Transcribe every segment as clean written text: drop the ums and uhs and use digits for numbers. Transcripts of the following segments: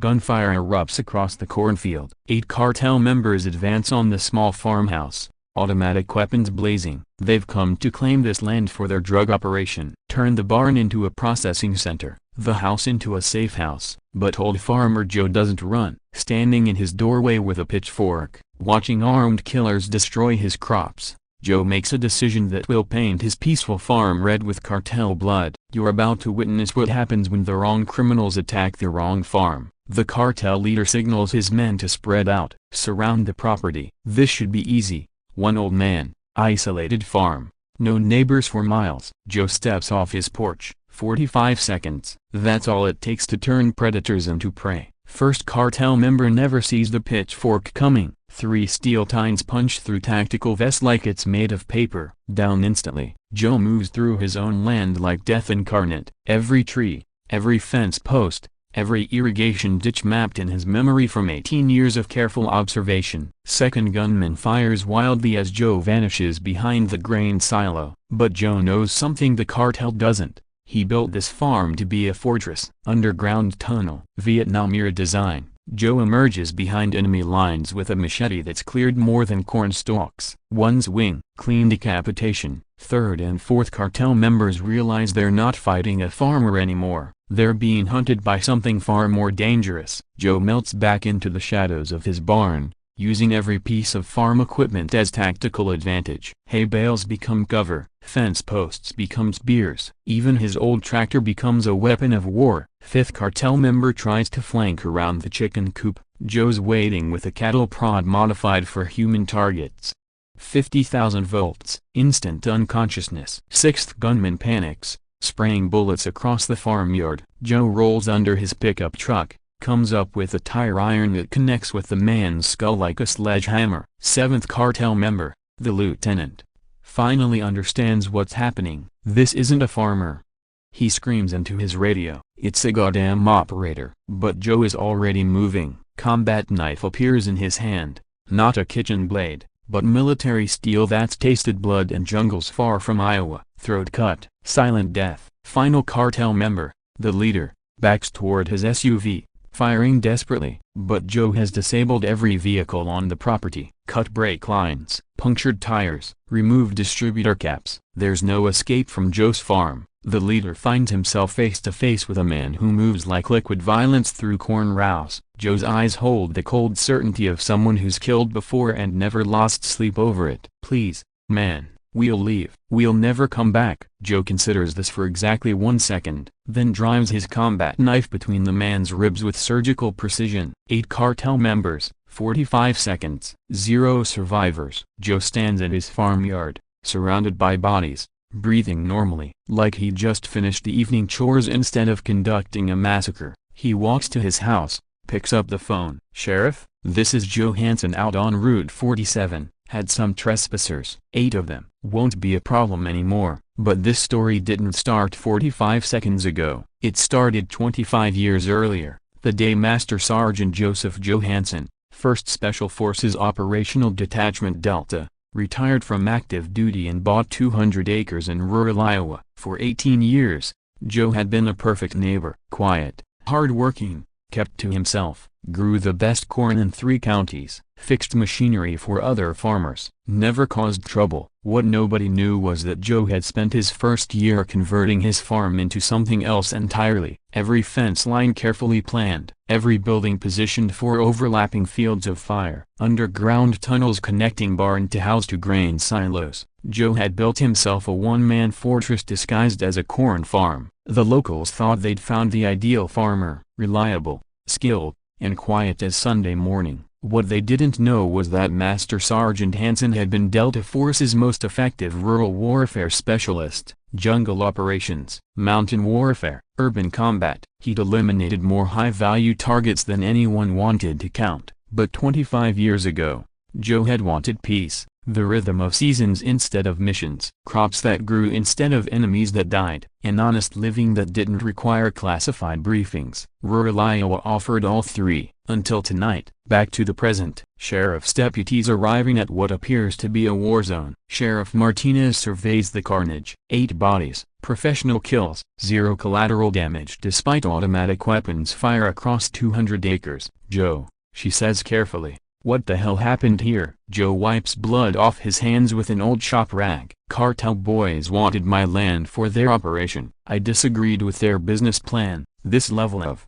Gunfire erupts across the cornfield. 8 cartel members advance on the small farmhouse, automatic weapons blazing. They've come to claim this land for their drug operation. Turn the barn into a processing center, the house into a safe house. But old farmer Joe doesn't run. Standing in his doorway with a pitchfork, watching armed killers destroy his crops, Joe makes a decision that will paint his peaceful farm red with cartel blood. You're about to witness what happens when the wrong criminals attack the wrong farm. The cartel leader signals his men to spread out, surround the property. This should be easy. One old man, isolated farm, no neighbors for miles. Joe steps off his porch. 45 seconds. That's all it takes to turn predators into prey. First cartel member never sees the pitchfork coming. 3 steel tines punch through tactical vest like it's made of paper. Down instantly. Joe moves through his own land like death incarnate. Every tree, every fence post, every irrigation ditch mapped in his memory from 18 years of careful observation. Second gunman fires wildly as Joe vanishes behind the grain silo. But Joe knows something the cartel doesn't. He built this farm to be a fortress. Underground tunnel. Vietnam-era design. Joe emerges behind enemy lines with a machete that's cleared more than corn stalks. One's wing. Clean decapitation. Third and fourth cartel members realize they're not fighting a farmer anymore. They're being hunted by something far more dangerous. Joe melts back into the shadows of his barn, using every piece of farm equipment as tactical advantage. Hay bales become cover, fence posts become spears. Even his old tractor becomes a weapon of war. Fifth cartel member tries to flank around the chicken coop. Joe's waiting with a cattle prod modified for human targets. 50,000 volts. Instant unconsciousness. Sixth gunman panics, spraying bullets across the farmyard. Joe rolls under his pickup truck, comes up with a tire iron that connects with the man's skull like a sledgehammer. Seventh cartel member, the lieutenant, finally understands what's happening. This isn't a farmer. He screams into his radio. It's a goddamn operator. But Joe is already moving. Combat knife appears in his hand. Not a kitchen blade, but military steel that's tasted blood in jungles far from Iowa. Throat cut. Silent death. Final cartel member, the leader, backs toward his SUV, firing desperately. But Joe has disabled every vehicle on the property. Cut brake lines. Punctured tires. Removed distributor caps. There's no escape from Joe's farm. The leader finds himself face to face with a man who moves like liquid violence through corn rows. Joe's eyes hold the cold certainty of someone who's killed before and never lost sleep over it. Please, man, we'll leave. We'll never come back. Joe considers this for exactly 1 second, then drives his combat knife between the man's ribs with surgical precision. 8 cartel members, 45 seconds, 0 survivors. Joe stands in his farmyard, surrounded by bodies, breathing normally, like he just finished the evening chores instead of conducting a massacre. He walks to his house, picks up the phone. Sheriff, this is Joe Hansen out on Route 47. Had some trespassers. 8 of them. Won't be a problem anymore. But this story didn't start 45 seconds ago. It started 25 years earlier, the day Master Sergeant Joseph Joe Hansen, 1st Special Forces Operational Detachment Delta, retired from active duty and bought 200 acres in rural Iowa. For 18 years, Joe had been a perfect neighbor. Quiet, hard-working, kept to himself, grew the best corn in 3 counties, fixed machinery for other farmers, never caused trouble. What nobody knew was that Joe had spent his first year converting his farm into something else entirely. Every fence line carefully planned, every building positioned for overlapping fields of fire. Underground tunnels connecting barn to house to grain silos. Joe had built himself a one-man fortress disguised as a corn farm. The locals thought they'd found the ideal farmer, reliable, skilled, and quiet as Sunday morning. What they didn't know was that Master Sergeant Hansen had been Delta Force's most effective rural warfare specialist, jungle operations, mountain warfare, urban combat. He'd eliminated more high-value targets than anyone wanted to count. But 25 years ago, Joe had wanted peace, the rhythm of seasons instead of missions, crops that grew instead of enemies that died, and honest living that didn't require classified briefings. Rural Iowa offered all 3, until tonight. Back to the present. Sheriff's deputies arriving at what appears to be a war zone. Sheriff Martinez surveys the carnage. 8 bodies, Professional kills, zero collateral damage despite automatic weapons fire across 200 acres. Joe, she says carefully. What the hell happened here? Joe wipes blood off his hands with an old shop rag. Cartel boys wanted my land for their operation. I disagreed with their business plan. This level of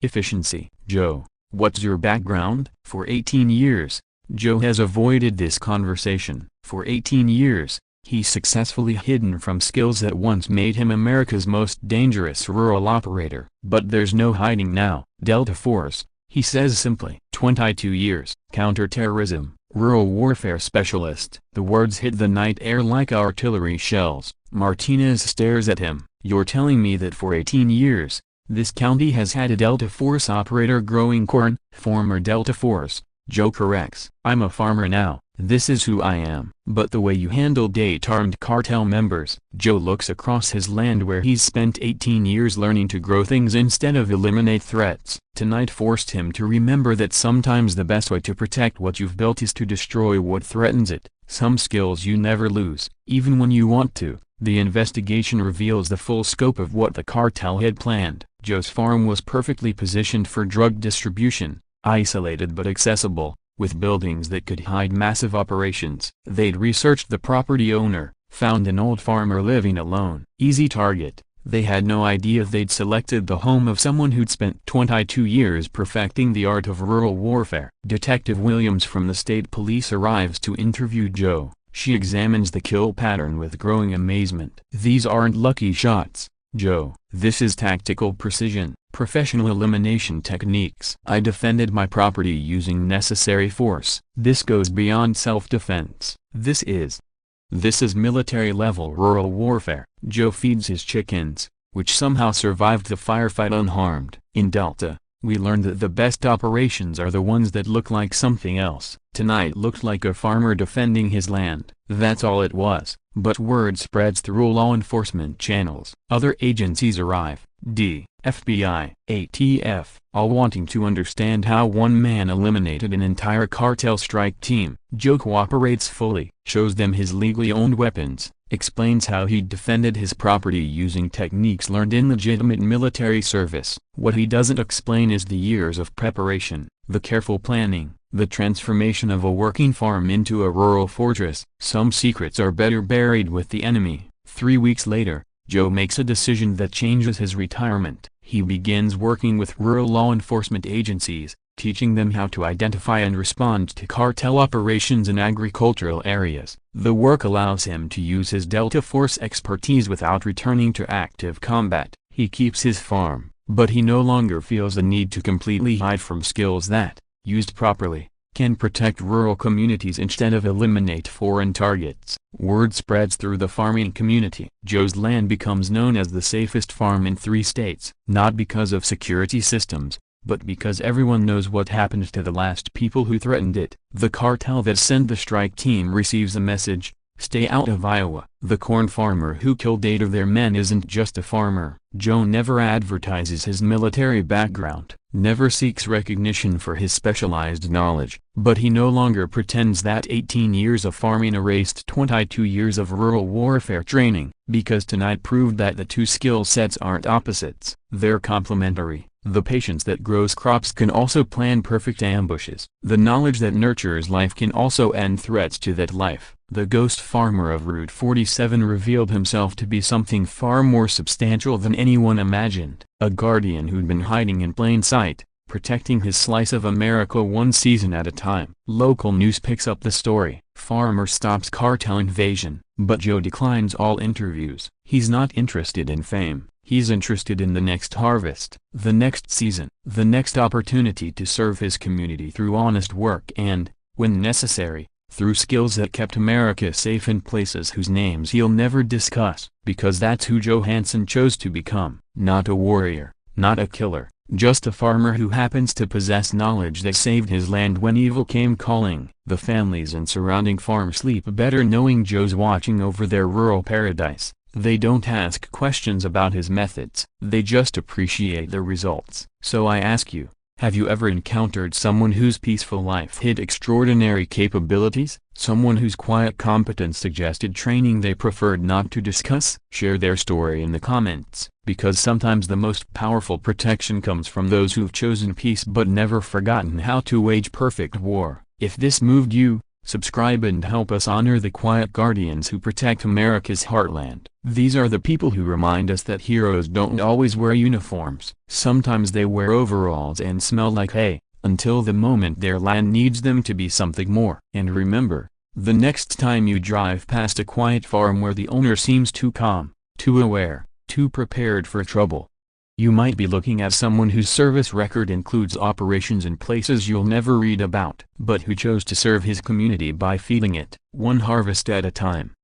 efficiency. Joe, what's your background? For 18 years, Joe has avoided this conversation. For 18 years, he's successfully hidden from skills that once made him America's most dangerous rural operator. But there's no hiding now. Delta Force, he says simply. 22 years. Counterterrorism, rural warfare specialist. The words hit the night air like artillery shells. Martinez stares at him. You're telling me that for 18 years, this county has had a Delta Force operator growing corn? Former Delta Force, Joe corrects. I'm a farmer now. This is who I am. But the way you handled 8 armed cartel members. Joe looks across his land where he's spent 18 years learning to grow things instead of eliminate threats. Tonight forced him to remember that sometimes the best way to protect what you've built is to destroy what threatens it. Some skills you never lose, even when you want to. The investigation reveals the full scope of what the cartel had planned. Joe's farm was perfectly positioned for drug distribution, isolated but accessible, with buildings that could hide massive operations. They'd researched the property owner, found an old farmer living alone. Easy target. They had no idea they'd selected the home of someone who'd spent 22 years perfecting the art of rural warfare. Detective Williams from the state police arrives to interview Joe. She examines the kill pattern with growing amazement. These aren't lucky shots, Joe. This is tactical precision, professional elimination techniques. I defended my property using necessary force. This goes beyond self-defense. This is military-level rural warfare. Joe feeds his chickens, which somehow survived the firefight unharmed. In Delta, we learned that the best operations are the ones that look like something else. Tonight looked like a farmer defending his land. That's all it was. But word spreads through law enforcement channels. Other agencies arrive. FBI, ATF, all wanting to understand how one man eliminated an entire cartel strike team. Joe cooperates fully, shows them his legally owned weapons, explains how he defended his property using techniques learned in legitimate military service. What he doesn't explain is the years of preparation, the careful planning, the transformation of a working farm into a rural fortress. Some secrets are better buried with the enemy. 3 weeks later, Joe makes a decision that changes his retirement. He begins working with rural law enforcement agencies, teaching them how to identify and respond to cartel operations in agricultural areas. The work allows him to use his Delta Force expertise without returning to active combat. He keeps his farm, but he no longer feels the need to completely hide from skills that, used properly, can protect rural communities instead of eliminate foreign targets. Word spreads through the farming community. Joe's land becomes known as the safest farm in 3 states, not because of security systems, but because everyone knows what happened to the last people who threatened it. The cartel that sent the strike team receives a message: stay out of Iowa. The corn farmer who killed 8 of their men isn't just a farmer. Joe never advertises his military background, never seeks recognition for his specialized knowledge, but he no longer pretends that 18 years of farming erased 22 years of rural warfare training, because tonight proved that the 2 skill sets aren't opposites, they're complementary. The patience that grows crops can also plan perfect ambushes. The knowledge that nurtures life can also end threats to that life. The ghost farmer of Route 47 revealed himself to be something far more substantial than anyone imagined. A guardian who'd been hiding in plain sight, protecting his slice of America one season at a time. Local news picks up the story. Farmer stops cartel invasion, but Joe declines all interviews. He's not interested in fame. He's interested in the next harvest, the next season, the next opportunity to serve his community through honest work and, when necessary, through skills that kept America safe in places whose names he'll never discuss. Because that's who Joe Hansen chose to become. Not a warrior, not a killer, just a farmer who happens to possess knowledge that saved his land when evil came calling. The families in surrounding farms sleep better knowing Joe's watching over their rural paradise. They don't ask questions about his methods, they just appreciate the results. So I ask you, Have you ever encountered someone whose peaceful life hid extraordinary capabilities? Someone whose quiet competence suggested training they preferred not to discuss? Share their story in the comments, because sometimes the most powerful protection comes from those who've chosen peace but never forgotten how to wage perfect war. If this moved you, subscribe and help us honor the quiet guardians who protect America's heartland. These are the people who remind us that heroes don't always wear uniforms. Sometimes they wear overalls and smell like hay, until the moment their land needs them to be something more. And remember, the next time you drive past a quiet farm where the owner seems too calm, too aware, too prepared for trouble, you might be looking at someone whose service record includes operations in places you'll never read about, but who chose to serve his community by feeding it, one harvest at a time.